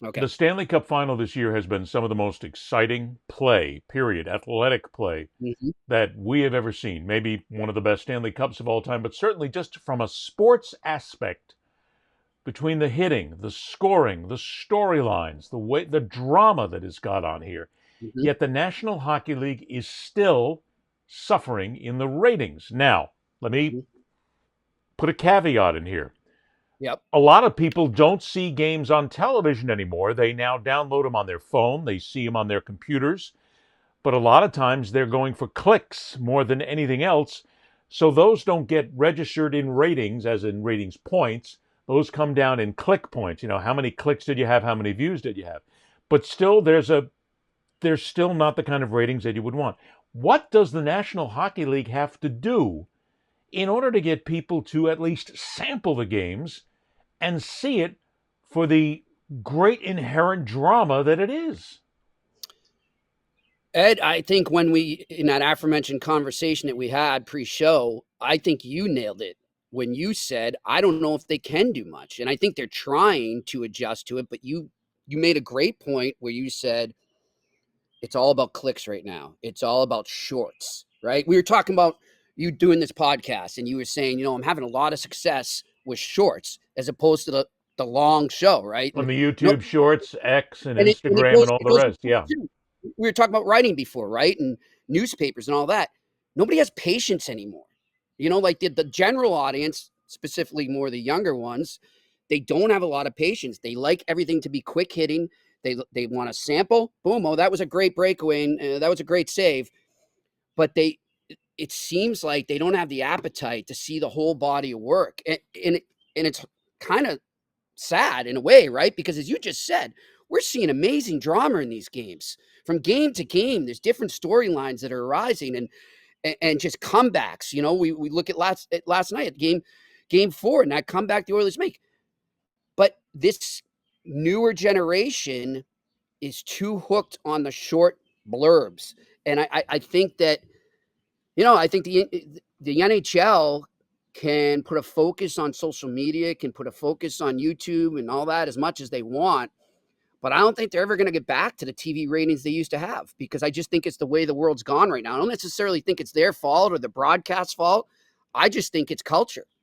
Okay. The Stanley Cup final this year has been some of the most exciting play, period, athletic play Hmm. that we have ever seen. Maybe one of the best Stanley Cups of all time, but certainly just from a sports aspect, between the hitting, the scoring, the storylines, the way the drama that has got on here. Hmm. Yet the National Hockey League is still suffering in the ratings. Now, let me Hmm. put a caveat in here. Yep. A lot of people don't see games on television anymore. They now download them on their phone, they see them on their computers, but a lot of times they're going for clicks more than anything else. So those don't get registered in ratings, as in ratings points. Those come down in click points. You know, how many clicks did you have? How many views did you have? But still, there's still not the kind of ratings that you would want. What does the National Hockey League have to do in order to get people to at least sample the games and see it for the great inherent drama that it is? Ed, I think when we, in that aforementioned conversation that we had pre show, I think you nailed it when you said, I don't know if they can do much. And I think they're trying to adjust to it. But you made a great point where you said, it's all about clicks right now. It's all about shorts, right? We were talking about you doing this podcast and you were saying, I'm having a lot of success with shorts as opposed to the long show, right? On And the no, YouTube Shorts, X, and and it Instagram, goes and all it the goes rest. with books Yeah. too. We were talking about writing before, right? And newspapers and all that. Nobody has patience anymore. Like the general audience, specifically more the younger ones, they don't have a lot of patience. They like everything to be quick hitting. They want to sample. Boom! Oh, that was a great breakaway, and that was a great save. But it seems like they don't have the appetite to see the whole body of work, and it's kind of sad in a way, right? Because as you just said, we're seeing amazing drama in these games. From game to game, there's different storylines that are arising and just comebacks. We look at last night at game 4 and that comeback the Oilers make. But this newer generation is too hooked on the short blurbs. And I think that, I think the NHL can put a focus on social media, can put a focus on YouTube and all that as much as they want. But I don't think they're ever going to get back to the TV ratings they used to have because I just think it's the way the world's gone right now. I don't necessarily think it's their fault or the broadcast fault. I just think it's culture.